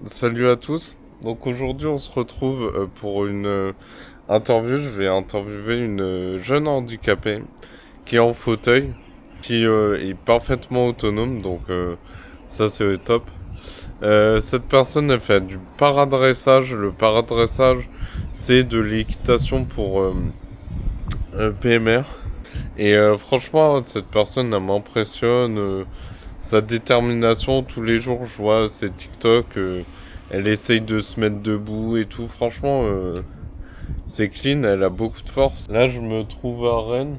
Salut à tous. Donc aujourd'hui on se retrouve pour une interview. Je vais interviewer une jeune handicapée qui est en fauteuil, qui est parfaitement autonome, donc ça c'est top. Cette personne elle fait du paradressage. Le paradressage c'est de l'équitation pour PMR. Et franchement cette personne elle m'impressionne. Sa détermination, tous les jours, je vois ses TikTok, elle essaye de se mettre debout et tout. Franchement, c'est clean, elle a beaucoup de force. Là, je me trouve à Rennes.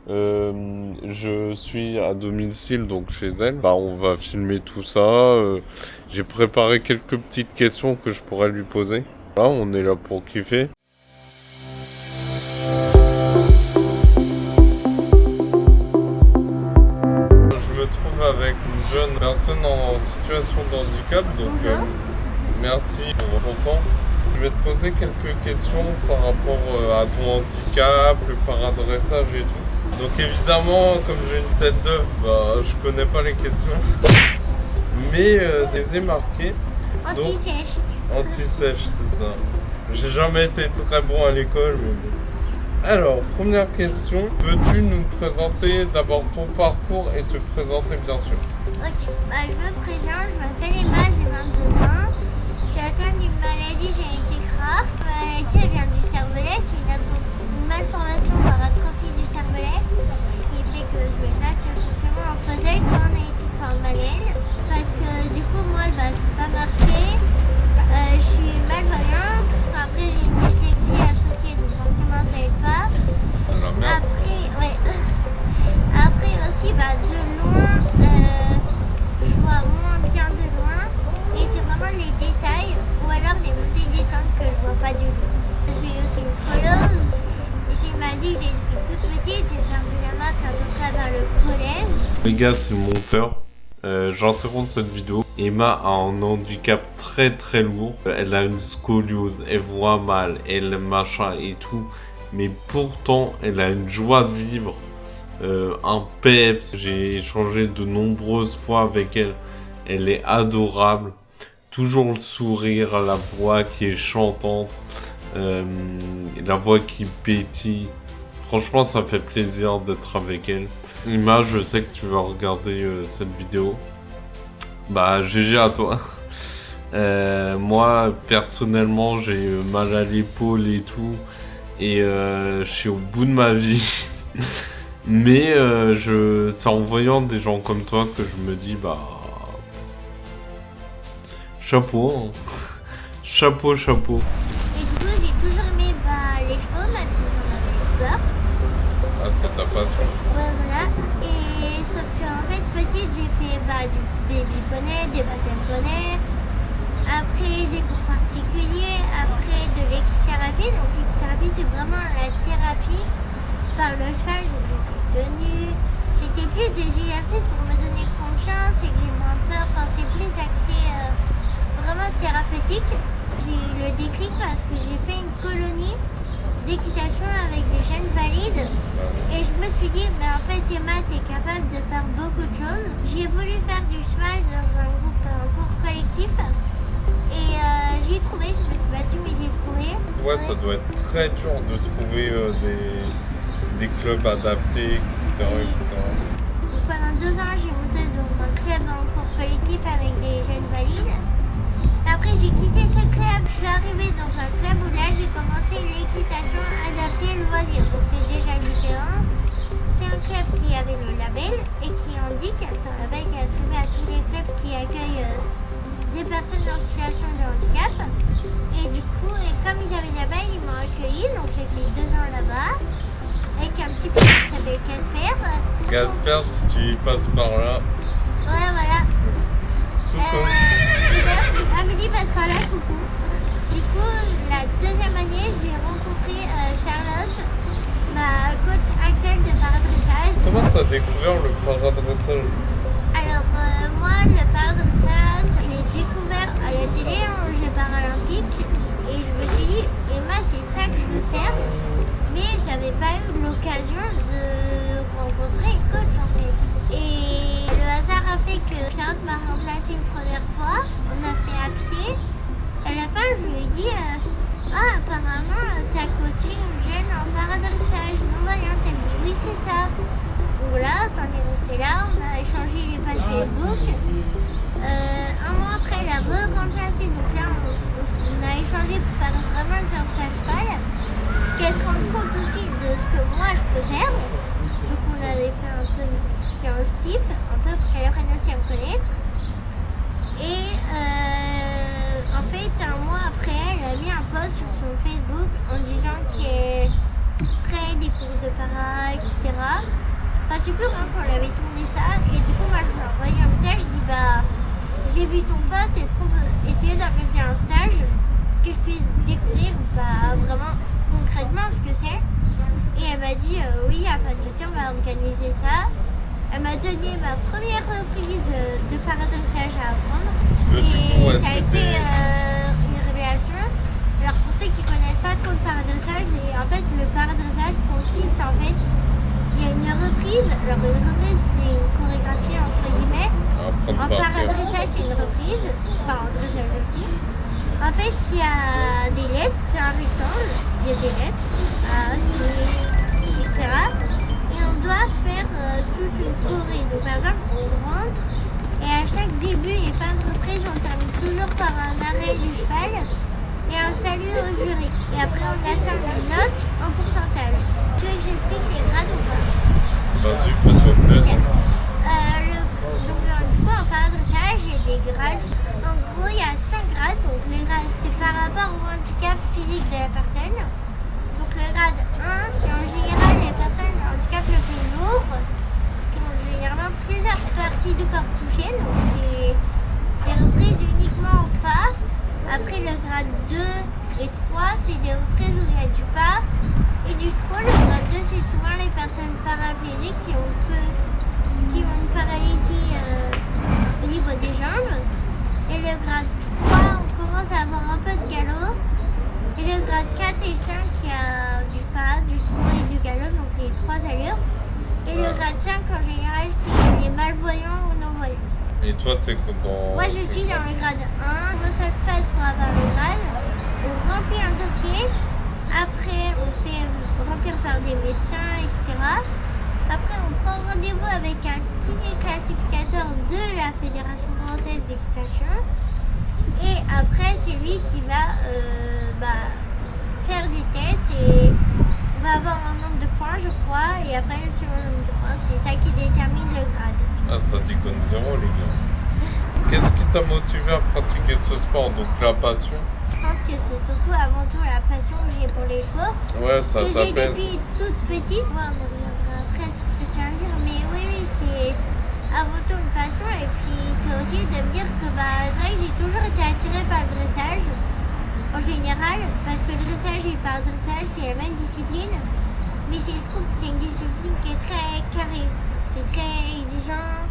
Je suis à domicile, donc chez elle. Bah, on va filmer tout ça. J'ai préparé quelques petites questions que je pourrais lui poser. Là, on est là pour kiffer. Je me trouve avec une jeune personne en situation de handicap, donc merci pour ton temps. Je vais te poser quelques questions par rapport à ton handicap, le paradressage et tout. Donc évidemment, comme j'ai une tête d'œuf, bah, je connais pas les questions, mais je les ai marquées. Anti-sèche. Anti-sèche, c'est ça. J'ai jamais été très bon à l'école, mais bon. Alors, première question, peux-tu nous présenter d'abord ton parcours et te présenter bien sûr? Ok, bah, je me présente, je m'appelle Emma, j'ai 22 ans. Je suis atteinte d'une maladie génétique rare. La maladie elle vient du cervelet, c'est une malformation par atrophie du cervelet qui fait que je vais passer essentiellement en fauteuil, soit en électrique, soit en baleine. Parce que du coup, moi, bah, je peux pas marcher, je suis malvoyante. Après, j'ai une dyslexie associée, donc forcément, ça aide pas. C'est la merde. Après aussi, bah, de loin, je vois moins bien de loin. Et c'est vraiment les détails, ou alors les montées et descentes que je vois pas du tout. J'ai aussi une scoliose. J'ai ma vie, j'ai depuis toute petite, j'ai perdu la marque à peu près vers le collège. Les gars, c'est le monteur. J'interromps cette vidéo. Emma a un handicap très très lourd. Elle a une scoliose, elle voit mal, elle machin et tout. Mais pourtant, elle a une joie de vivre, un peps. J'ai échangé de nombreuses fois avec elle. Elle est adorable. Toujours le sourire, la voix qui est chantante, la voix qui pétille. Franchement, ça fait plaisir d'être avec elle. Emma, je sais que tu vas regarder cette vidéo. Bah, GG à toi. Moi, personnellement, j'ai mal à l'épaule et tout. Et je suis au bout de ma vie. Mais c'est en voyant des gens comme toi que je me dis, bah... Chapeau. Hein. Chapeau, chapeau. Et du coup, j'ai toujours aimé les chevaux, même si j'en avais peur. Ah, c'est ta passion. Ouais, voilà. Et sauf qu'en fait, petite, j'ai fait du baby poney, des baptêmes poney, après des cours particuliers, après de l'équithérapie. Donc l'équithérapie, c'est vraiment la thérapie par le cheval. Donc j'étais tenue. C'était plus des exercices pour me donner confiance et que j'ai moins peur. Enfin, c'était plus axé vraiment thérapeutique. J'ai eu le déclic parce que j'ai fait une colonie d'équitation avec des jeunes valides et je me suis dit mais en fait Emma t'es capable de faire beaucoup de choses. J'ai voulu faire du cheval dans un cours collectif et j'ai trouvé, je me suis battue mais j'ai trouvé. Ouais, ça doit être très dur de trouver des clubs adaptés, etc. Pendant 2 ans j'ai monté dans un club en cours collectif avec des jeunes valides. Après j'ai quitté ce club, je suis arrivée dans un club où là j'ai commencé l'équitation adaptée loisir, donc c'est déjà différent. C'est un club qui avait le label et qui indique, un label qui est attribué à tous les clubs qui accueillent des personnes en situation de handicap. Et du coup, comme ils avaient le label, ils m'ont accueilli, donc j'ai fait 2 ans là-bas avec un petit peu qui s'appelle Casper. Casper, si tu passes par là. Ouais, voilà. Et d'ailleurs, si Amélie passe par là, coucou. Du coup, la 2e année, j'ai rencontré Charlotte, ma coach actuelle de paradressage. Comment t'as découvert le paradressage? Alors, moi, le paradressage, je l'ai découvert à la télé en Jeux paralympiques. Et je me suis dit, Emma, c'est ça que je veux faire. Mais j'avais pas eu l'occasion de rencontrer une coach en fait. Et le hasard a fait que Charlotte m'a remplacée une première fois. On a fait à pied. apparemment, ta coaching jeune en paradressage non-voyante. Elle me dit oui, c'est ça. Donc voilà, ça en est resté là. On a échangé les pages Facebook. Un mois après, elle a remplacé. Donc là, on a échangé pour faire vraiment une séance à cheval. Qu'elle se rende compte aussi de ce que moi je peux faire. Donc on avait fait un peu une séance type, un peu pour qu'elle apprenne aussi à me connaître. Et en fait, un mois après, elle a mis un post sur son Facebook en disant qu'elle ferait des cours de para, etc. Enfin, je sais plus vraiment quand elle avait tourné ça. Et du coup, moi, je lui ai envoyé un message. Je dis, bah, j'ai vu ton post, est-ce qu'on peut essayer d'organiser un stage que je puisse découvrir vraiment concrètement ce que c'est. Et elle m'a dit, oui, il n'y a pas de souci, on va organiser ça. Elle m'a donné ma première reprise de paradressage à apprendre. Et ça a été une révélation. Alors pour ceux qui ne connaissent pas trop le paradressage, en fait le paradressage consiste il y a une reprise. Alors une reprise c'est une chorégraphie entre guillemets. En paradressage c'est une reprise, enfin en dressage aussi. En fait il y a des lettres, c'est un rectangle, il y a des lettres, etc. Et on doit faire toute une choré. Donc par exemple on rentre et à chaque début et fin de reprise on termine toujours par un arrêt du cheval et un salut au jury. Et après on atteint une note en pourcentage. Tu veux que j'explique les grades ou pas? Vas-y, fais-toi plaisir. Du coup en paradressage il y a des grades. En gros il y a 5 grades. Donc les grades c'est par rapport au handicap physique de la personne. Donc le grade 1 c'est en général les personnes à handicap le plus lourd qui ont généralement plusieurs parties du corps touchées. Donc c'est des reprises uniquement au pas. Après le grade 2 et 3 c'est des reprises où il y a du pas et du trot. Le grade 2 c'est souvent les personnes paraplégiques qui ont une paralysie au niveau des jambes. Et le grade 3 on commence à avoir un peu de galop. Et le grade 4 et 5 il y a du pas, du trot et du galop, donc les 3 allures. Et le grade 5 en général c'est les malvoyants ou non-voyants. Et toi t'es dans... Moi je suis dans le grade 1. Comment ça se passe pour avoir le grade? On remplit un dossier. Après on fait remplir par des médecins, etc. Après on prend rendez-vous avec un kiné classificateur de la Fédération française d'équitation. Et après c'est lui qui va faire des tests et on va avoir un nombre de points je crois. Et après sur le nombre de points c'est ça qui détermine le grade. Ah ça déconne zéro les gars. Qu'est-ce qui t'a motivé à pratiquer ce sport? Donc la passion? Je pense que c'est surtout avant tout la passion que j'ai pour les chevaux. Ouais, ça que j'ai t'apaise. depuis toute petite. Ouais, on reviendra après sur ce que tu viens de dire. Mais oui, c'est avant tout une passion. Et puis c'est aussi de me dire que c'est vrai que j'ai toujours été attirée par le dressage. En général, parce que le dressage et le paradressage c'est la même discipline. Mais je trouve que c'est une discipline qui est très carrée. C'est très exigeant.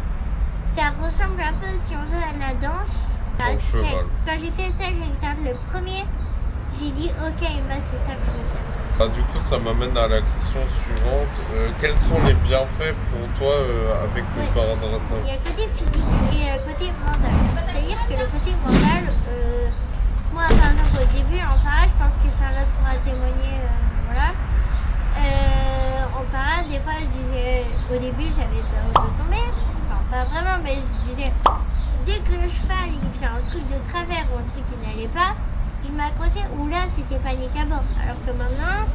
Ça ressemble un peu, si on veut, à la danse. Quand j'ai fait le stage le premier, j'ai dit ok, c'est ça que je veux faire. Du coup, ça m'amène à la question suivante. Quels sont les bienfaits pour toi avec le paradressage? Il y a le côté physique et le côté mental. C'est-à-dire que le côté mental, moi par exemple au début en para, je pense que Charlotte pourra témoigner, voilà. En para, des fois je disais, au début j'avais peur de tomber. Enfin pas vraiment, mais je disais, dès que le cheval il fait un truc de travers ou un truc qui n'allait pas, je m'accrochais, oula c'était panique à bord. Alors que maintenant,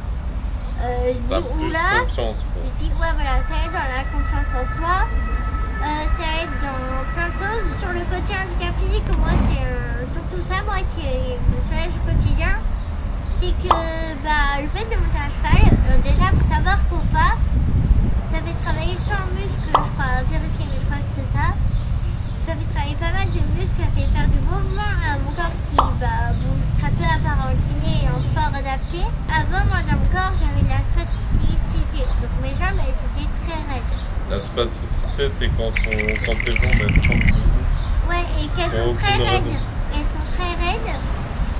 je dis oula, je dis ouais voilà, ça aide dans la confiance en soi, ça aide dans plein de choses. Sur le côté handicap physique, moi c'est surtout ça moi qui me soulage au quotidien, c'est que le fait de monter à cheval, déjà faut savoir qu'au pas, ça fait travailler 100 muscles, je crois, vérifier mais je crois que c'est ça. Ça fait travailler pas mal de muscles, ça fait faire du mouvement à mon corps qui bouge très peu à part en kiné et en sport adapté. Avant, moi dans mon corps, j'avais de la spasticité, donc mes jambes elles étaient très raides. La spasticité, c'est quand tes jambes elles tombent de ouf. Ouais, et qu'elles sont très raides. Elles sont très raides.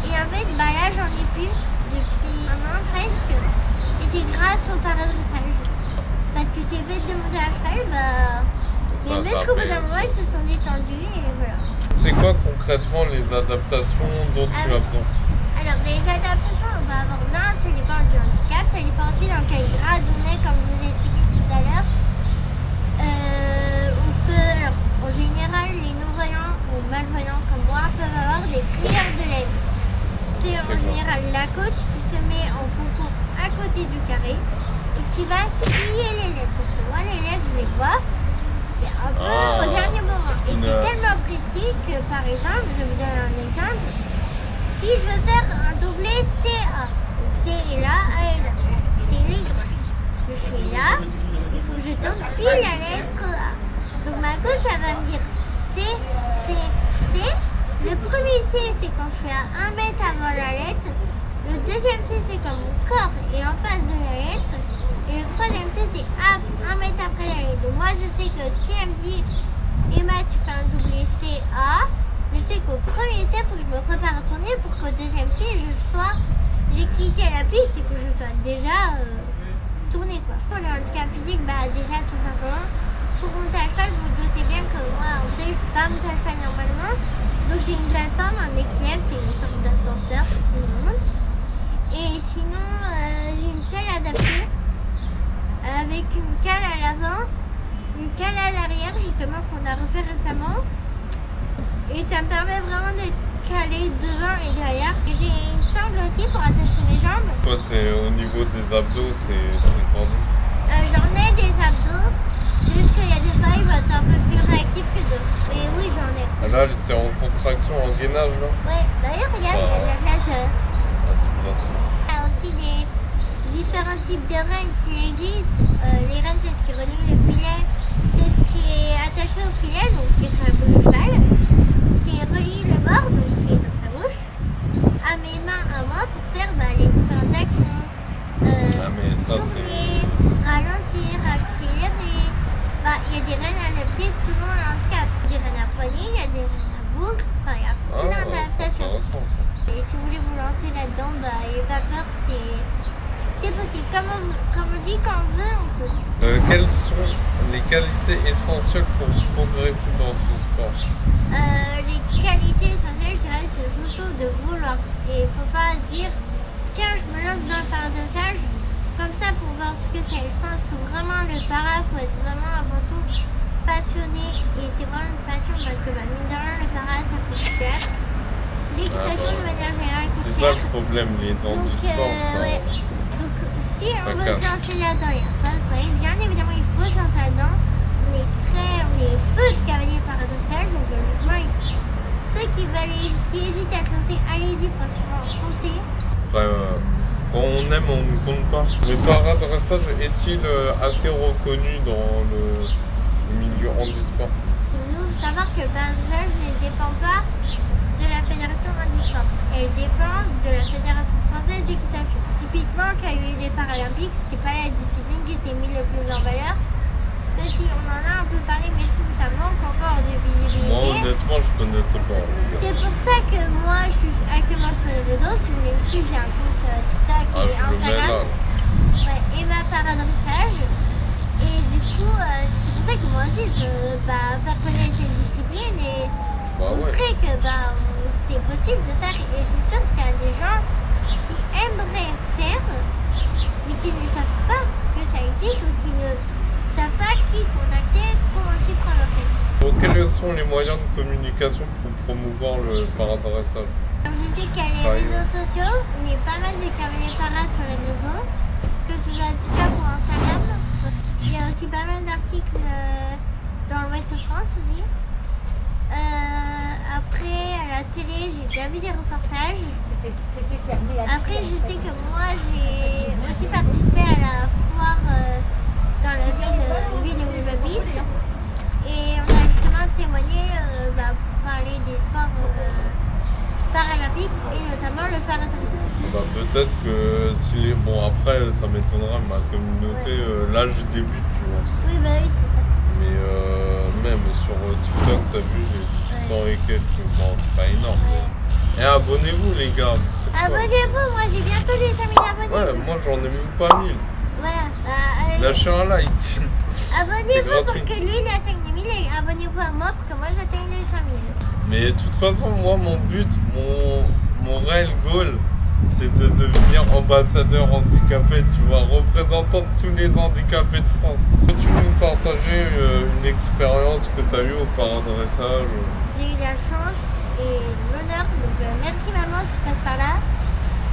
Et en fait, là j'en ai plus depuis un an presque. Et c'est grâce au paradressage. Parce que c'est fait de monter à cheval, les muscles au bout d'un moment ils se sont détendus et voilà. C'est quoi concrètement les adaptations dont tu as besoin? Alors, les adaptations, on va avoir là, ça dépend du handicap, ça dépend aussi dans quel grade on est, comme je vous ai expliqué tout à l'heure. On peut, alors, en général, les non-voyants ou malvoyants comme moi peuvent avoir des prières de lettres. C'est en général la coach qui se met en concours à côté du carré et qui va trier les lettres. Parce que moi, les lettres, je les vois mais un peu au dernier moment. Et c'est tellement précis que, par exemple, je vous donne un exemple. Si je veux faire un doublé CA, donc C est là, A est là, c'est les grands. Je suis là, il faut que je tombe pile la lettre A. Donc ma coach, elle va me dire C, C, C. Le premier C, c'est quand je suis à 1 mètre avant la lettre. Le deuxième C, c'est quand mon corps est en face de la lettre. Et le troisième C, c'est 1 mètre après la lettre. Donc moi, je sais que si elle me dit Emma, tu fais un doublé CA, je sais qu'au premier C, il faut que je me prépare à tourner pour qu'au deuxième C, j'ai quitté la piste et que je sois déjà tournée, quoi. Pour le handicap physique, déjà tout simplement, pour monter à cheval, vous vous doutez bien que moi, en fait, je ne peux pas monter à cheval normalement. Donc j'ai une plateforme, un équilibre, c'est une sorte d'ascenseur qui monte. Et sinon, j'ai une selle adaptée avec une cale à l'avant, une cale à l'arrière, justement, qu'on a refait récemment. Et ça me permet vraiment d'être calé devant et derrière. J'ai une sangle aussi pour attacher mes jambes. Toi, au niveau des abdos, c'est tendu. J'en ai des abdos, juste qu'il y a des fois, ils vont être un peu plus réactifs que d'autres. Et oui, j'en ai. Là, t'es en contraction, en gainage, là. Ouais, d'ailleurs, regarde, il y a de la place. C'est bien ça. Il y a aussi des différents types de rênes qui existent. Les rênes, c'est ce qui relie le filet. C'est ce qui est attaché au filet, donc ce qui est sur la bouche du cheval. Ce qui relie le mort, donc qui est dans sa bouche, à mes mains, à moi, pour faire les différentes actions. Mais ça, tourner, ralentir, accélérer. Il y a des rênes adaptées selon le handicap. Il y a des rênes à poignée, il y a des rênes à boucle. Enfin, il y a plein d'adaptations. Et si vous voulez vous lancer là-dedans, n'ayez pas peur, c'est possible. Comme on dit, quand on veut, on peut. Quelles sont les qualités essentielles pour progresser dans ce sport? Les qualités essentielles, je dirais, c'est surtout de vouloir. Et il ne faut pas se dire, tiens, je me lance dans le paradoxage, comme ça pour voir ce que c'est. Je pense que vraiment le para, il faut être vraiment avant tout passionné. Et c'est vraiment une passion parce que mine de rien, le para, ça coûte cher. L'équitation de manière générale coûte cher. C'est ça le problème, les handisports. Ouais. Donc si on veut se lancer là-dedans, il n'y a pas de problème. Bien évidemment, il faut se lancer là-dedans. On est peu de cavaliers paradoxales, donc justement, ceux qui hésitent à se lancer, allez-y, franchement, foncez. Après, quand on aime, on ne compte pas. Le paradressage est-il assez reconnu dans le milieu handisport? Nous, il faut savoir que le paradressage ne dépend pas de la Fédération handisport. Elle dépend de la Fédération française d'équitation. Typiquement, quand il y a eu les Paralympiques, c'était pas la discipline qui était mise le plus en valeur. Même si on en a un peu parlé, mais je trouve que ça manque encore de visibilité. Moi, honnêtement, je connaissais pas. C'est pour ça que moi, je suis actuellement sur les réseaux. Si vous voulez me suivre, j'ai un compte TikTok et Instagram. Ouais, et ma paradressage. Et du coup, c'est pour ça que moi aussi, je veux faire connaître cette discipline et montrer que c'est possible de faire. Et je suis sûre qu'il y a des gens qui aimeraient faire, mais qui ne savent pas que ça existe ou qui ne savent pas qui contacter, comment s'y prendre en fait. Donc, quels sont les moyens de communication pour promouvoir le paradressage? Donc, je sais qu'il y a les réseaux sociaux, on est pas mal de cavaliers para sur les réseaux, que ce soit TikTok ou Instagram. Il y a aussi pas mal d'articles dans l'Ouest de France aussi. Après, à la télé, j'ai déjà vu des reportages. Après, je sais que moi, j'ai aussi participé à la foire dans la ville où j'habite. Et on a justement témoigné pour parler des sports paralympiques et notamment le paradressage. Peut-être que si... Bon, après, ça m'étonnerait, ma communauté, là, je débute, tu vois. Oui, oui, c'est ça. Mais même sur TikTok, t'as vu, j'ai 600 et quelques. Bon, c'est pas énorme. Ouais. Et abonnez-vous, les gars. Abonnez-vous, moi j'ai bientôt les 5000 abonnés. Ouais, moi j'en ai même pas 1000. Voilà. Lâchez un like. Abonnez-vous pour que lui il atteigne les 1000 et abonnez-vous à moi pour que moi j'atteigne les 5000. Mais de toute façon, moi, mon but, mon mon réel goal, c'est de devenir ambassadeur handicapé, tu vois, représentant de tous les handicapés de France. Peux-tu nous partager une expérience que tu as eue au paradressage? J'ai eu la chance et l'honneur, donc merci maman si tu passes par là,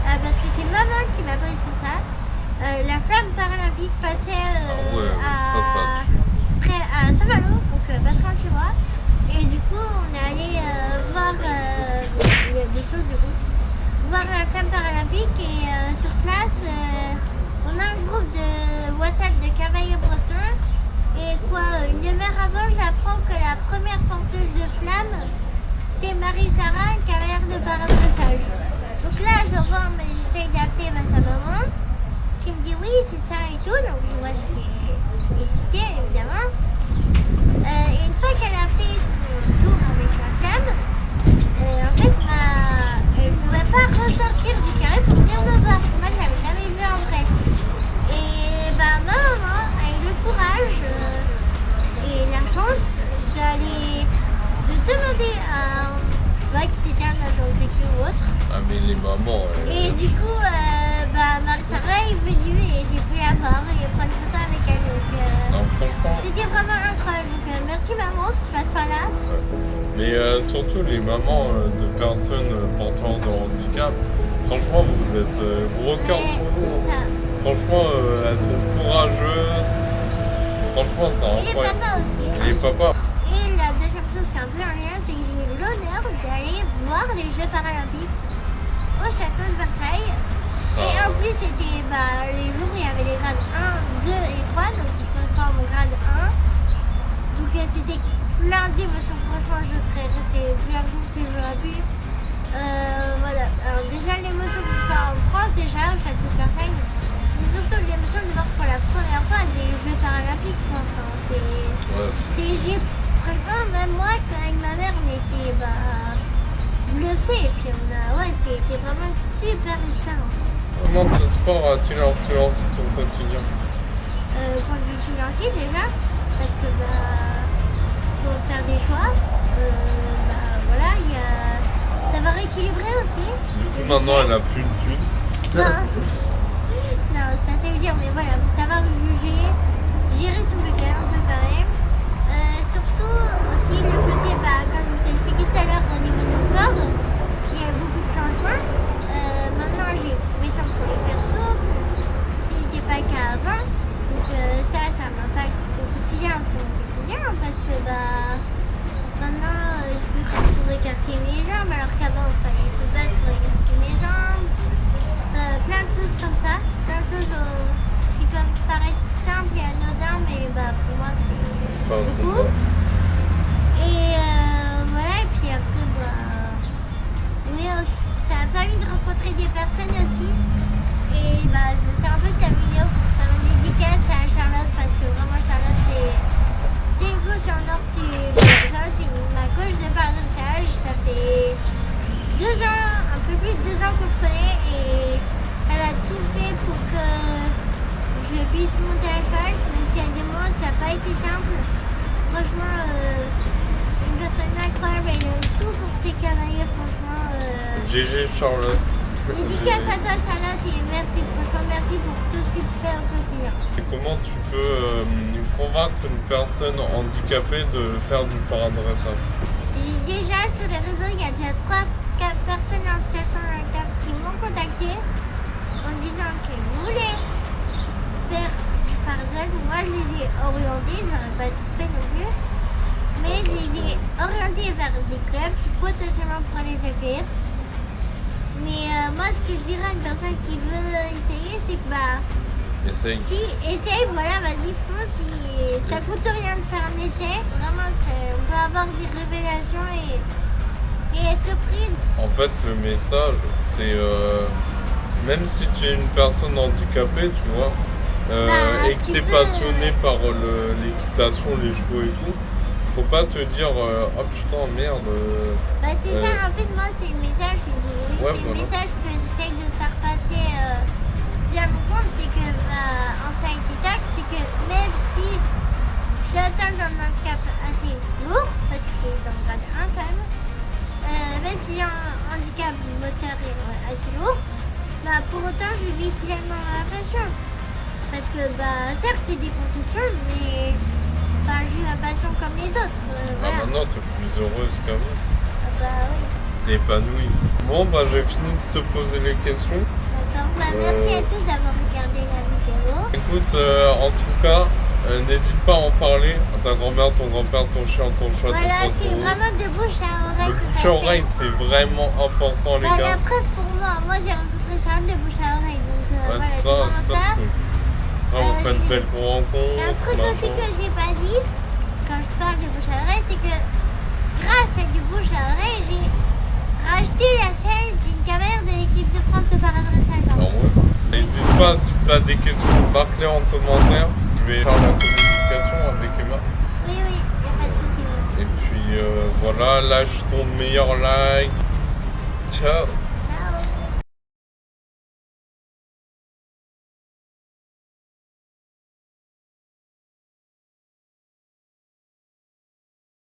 parce que c'est maman qui m'a pris sur ça. La flamme paralympique passait à Saint-Malo, donc pas très loin de chez moi. Et du coup, on est allé voir, il y a des choses du coup, voir la flamme paralympique et sur place, on a un groupe de WhatsApp de cavaliers bretons. Et quoi, une demi-heure avant, j'apprends que la première porteuse de flamme, c'est Marie-Sarah, cavalière de paradressage. Donc là, je vois, mais j'essaye d'appeler sa maman, qui me dit oui, c'est ça et tout. Donc moi, je suis excitée, évidemment. Et une fois qu'elle a fait son tour avec la flamme, en fait, elle ne pouvait pas ressortir du carré pour venir me voir. Parce que moi, je l'avais jamais vue en vrai. Et ma maman a eu le courage et la chance de demander à, je sais pas qui c'était, un agent de sécu ou autre. Ah mais les mamans... Et du coup, Marie-Sarah est venue et j'ai pu la voir et prendre une photo avec elle. Donc, non, franchement... c'était vraiment incroyable. Donc merci maman si tu passes par là. Mais surtout les mamans de personnes porteurs de handicap, franchement vous êtes gros cœur sur vous. Franchement elles sont courageuses. Franchement c'est incroyable. Et les papas aussi. Et les papas. Et la deuxième chose qui est un peu en lien, c'est que j'ai eu l'honneur d'aller voir les Jeux paralympiques au château de Versailles. Et en plus c'était les jours où il y avait les grades 1, 2 et 3, donc qui correspondent à mon grade 1. Donc c'était plein d'émotions, franchement je serais restée plusieurs jours si j'aurais pu. Voilà, alors déjà l'émotion que je sens en France déjà, au château de Versailles, mais surtout l'émotion de voir pour la première fois des Jeux paralympiques. Enfin, franchement, même moi, avec ma mère, on était bluffés. Et puis c'était vraiment une super expérience. Comment ce sport a-t-il influencé ton quotidien? Point de vue financier déjà, parce que faut faire des choix. Voilà, il y a savoir équilibrer aussi. Du coup maintenant elle a plus de thunes. Non, c'est pas ça veut dire, mais voilà, faut savoir juger, gérer son budget un peu quand même. Surtout aussi le côté, comme je vous ai expliqué tout à l'heure au niveau de mon corps, il y a beaucoup de changements. Maintenant j'ai mes jambes sur les persos, ce n'était pas le cas avant. Donc ça m'impacte au quotidien sur mon quotidien parce que maintenant je peux pour écarter mes jambes alors qu'avant il fallait se battre pour écarter mes jambes. Plein de choses comme ça, plein de choses qui peuvent paraître simples et anodins, mais pour moi c'est beaucoup. Et voilà, et puis après ça a permis de rencontrer des personnes aussi. Et je me suis un peu de ta vidéo pour faire une dédicace à Charlotte parce que vraiment Charlotte c'est une coach en or. Charlotte c'est ma coach de paradressage. Ça fait 2 ans, un peu plus de 2 ans qu'on se connaît et elle a tout fait pour que je puisse monter à cheval. Même si à des moments ça n'a pas été simple. Franchement, une personne incroyable, elle a tout pour ses cavaliers, franchement. GG Charlotte. Dédicace à toi Charlotte et merci, franchement merci pour tout ce que tu fais au quotidien. Et comment tu peux convaincre une personne handicapée de faire du paradressage? Déjà sur les réseaux, il y a déjà 3-4 personnes en situation de handicap qui m'ont contacté en disant qu'elles voulaient faire du paradressage. Moi je les ai orientés, je n'aurais pas tout fait non plus, mais je les ai orientés vers des clubs qui potentiellement pourraient les accueillir. Mais moi ce que je dirais à une personne qui veut essayer, c'est que essaye, voilà, vas-y fonce, ça coûte rien de faire un essai, vraiment on peut avoir des révélations et être surpris. En fait le message c'est même si tu es une personne handicapée, tu vois, et que tu es passionné par l'équitation, les chevaux et tout, faut pas te dire oh putain merde. C'est ça, en fait moi c'est le message le message que j'essaye de faire passer via mon compte, c'est que Insta et TikTok, c'est que même si je suis atteinte d'un handicap assez lourd, parce que c'est dans le grade 1 quand même si j'ai un handicap moteur et assez lourd, bah pour autant je vis pleinement ma passion. Parce que bah certes c'est des concessions, mais enfin, je vis ma passion comme les autres. Voilà. Maintenant, t'es plus heureuse qu'avant. Ah bah oui. T'es épanouie. Bon, bah, j'ai fini de te poser les questions. D'accord. Bah, merci à tous d'avoir regardé la vidéo. Écoute, en tout cas, n'hésite pas à en parler à ta grand-mère, ton grand-père, ton chien, ton chat, Voilà, ton c'est poteau. vraiment de bouche à oreille. Le que bouche ça à oreille, fait. c'est vraiment important, les Bah, gars. la preuve pour moi, j'ai rencontré Charlotte de bouche à oreille. Donc Ouais, voilà, c'est ça, vraiment ça. ça. Après, on fait une belle rencontre. Il y a un truc aussi machin. que j'ai pas dit quand je parle de bouche à oreille, c'est que grâce à du bouche à oreille, j'ai racheté la selle d'une caméra de l'équipe de France de paradressage. Alors, ouais. N'hésite pas, si tu as des questions, marque-les en commentaire. Je vais faire la communication avec Emma. Oui, il n'y a pas de souci. Et puis voilà, lâche ton meilleur like. Ciao.